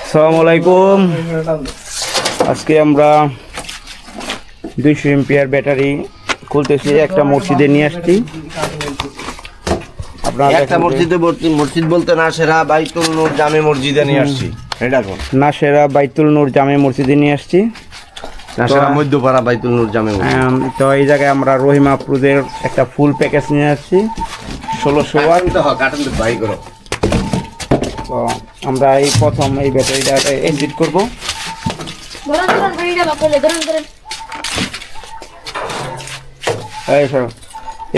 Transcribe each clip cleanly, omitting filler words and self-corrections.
আসসালামু আলাইকুম। আজকে আমরা 200 এম্পিয়ার ব্যাটারি খুলতেছি, একটা মসজিদে নিয়ে আসছি। আপনারা একটা মসজিদ বলতে নাসেরা বাইতুল নূর জামে মসজিদে নিয়ে আসছি। এটা কোন? নাসেরা বাইতুল নূর জামে মসজিদে নিয়ে আসছি। নাসেরা মধ্যপাড়া বাইতুল নূর জামে মসজিদ। তো এই জায়গায় আমরা রহিম আফরোজের একটা ফুল প্যাকেজ নিয়ে আসছি 1600 ওয়াট। কাটন তো বাই করো। তো আমরা এই প্রথম এই ব্যাটারিটা এডিট করব।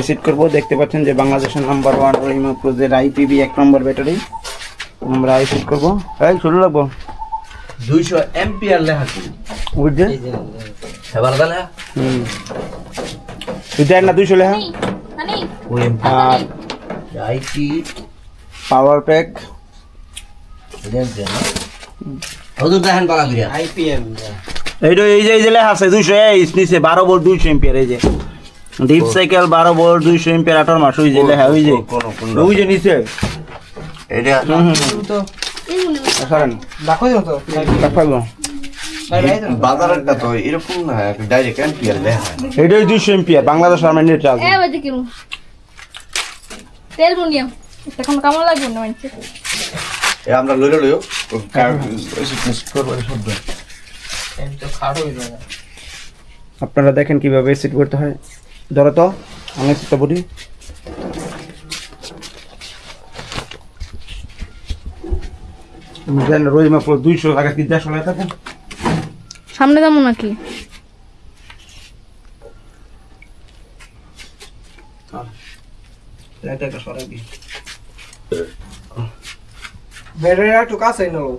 এসিড করব। দেখতে পাচ্ছেন যে বাংলাদেশের নাম্বার 1 রহিম আফরোজের আইপিবি 1 নম্বর ব্যাটারি আমরা এসিড করব। এই শুরু লাগবো 200 এম্পিয়ার লেখা কি বুঝছেন? এবার দালা এটা না 200 লেখা। আর আইপি পাওয়ার প্যাক দেন দেন ওদের দেখেন বালা করিয়া আইপিএম এইটা এই যে লেখা আছে 200 নিচে 12 ভোল্ট 200 এম্পিয়ার। এই যে ডিপ সাইকেল 12 ভোল্ট 200 এম্পিয়ার 18 মাস ওই যে লেখা ওই যে ওই যে নিচে এটা তো সরেন দেখো তো দেখো বাজারেরটা তো এরকম না ডাইরেক্ট এম্পিয়ার লেখা। এটাই 200 এম্পিয়ার বাংলাদেশ আর্মেনিয়ার চার্জ। এ বাজে কিরু তেল বুনিয়া এখন কেমন লাগবে না মানে এ আমরা লইলো লইও ফিটনেস করব শব্দ এম তো খাড় হই না। আপনারা দেখেন কিভাবে সেট করতে হয়। ধরো তো আমি সেটা বলি। জানেন রহিম আফরোজ 200 টাকা কি 150 টাকা থাকেন সামনে যাবো নাকি? এটা একটা সরাই দি ব্যাটারিটা একটু কাছে নাও,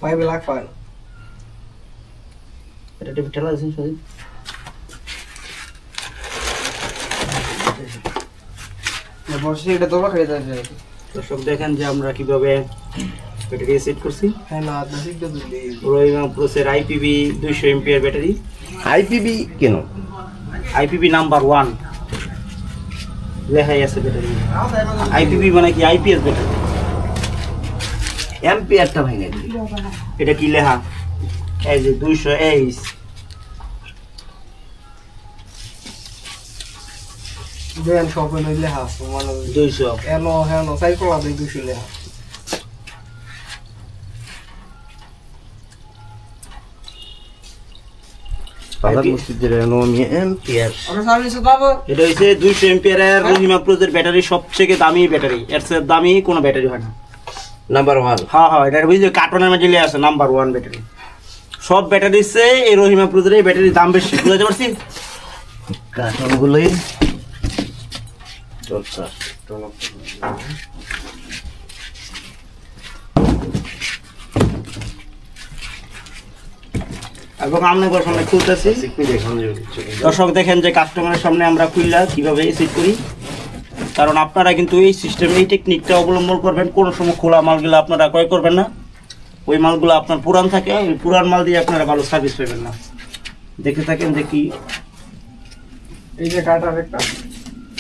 পাইবে লাগ পায় না। এটা টিপে ঠেলা দিন সরি। বসে এটা তো খাই যাচ্ছে। দর্শক দেখেন যে আমরা কিভাবে ব্যাটারি সেট করছি। হ্যাঁ না নাসিক তো দিলি রহিম আফরোজের আইপিবি 200 এম্পিয়ার ব্যাটারি। আইপিবি কেন? আইপিবি নাম্বার 1 লেখাই আছে ব্যাটারি। আইপিবি মানে কি আইপিএস ব্যাটারি। এম্পিয়ারটা ভাঙে দিই। এটা কি লেখা এই যে 200 দেন সব নইলে হাস মানে 200 এনো হ্যাঁ নো সাইকেল আদে 200 লেখা। বাজার মসজিদের এনোমি এম্পিয়ার। আমরা সার্ভিস দাও। এটা হইছে 200 এম্পিয়ারের রহিম আফরোজের ব্যাটারি, সবথেকে দামি ব্যাটারি। এর চেয়ে দামি কোনো ব্যাটারি হয় না। নাম্বার 1। হ্যাঁ হ্যাঁ, এটা বুঝলি কার্টনের মধ্যে লেখা আছে নাম্বার 1 ব্যাটারি। সব ব্যাটারির চেয়ে এই রহিম আফরোজের এই ব্যাটারির দাম বেশি। বুঝতে পারছি? কার্টনগুলোই চলছে। এবং আমরা সামনে খুলতেছি। দর্শক দেখেন যে কাস্টমারের সামনে আমরা খুললা কিভাবে সেট করি। কারণ আপনারা কিন্তু এই সিস্টেম এই টেকনিকটা অবলম্বন করবেন। কোনো সময় খোলা মালগুলো আপনারা ক্রয় করবেন না। ওই মালগুলো আপনার পুরান থাকে, ওই পুরান মাল দিয়ে আপনারা ভালো সার্ভিস পাবেন না। দেখে থাকেন যে কি এই যে কাটার একটা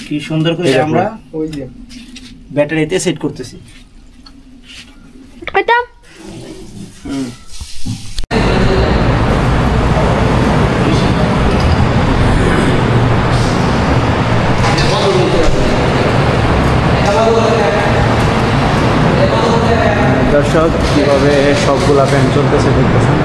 কি সুন্দর করে আমরা ওই যে ব্যাটারিতে সেট করতেছি। কইতা দর্শক কিভাবে সবগুলা ফ্যান চলতেছে দেখতেছেন।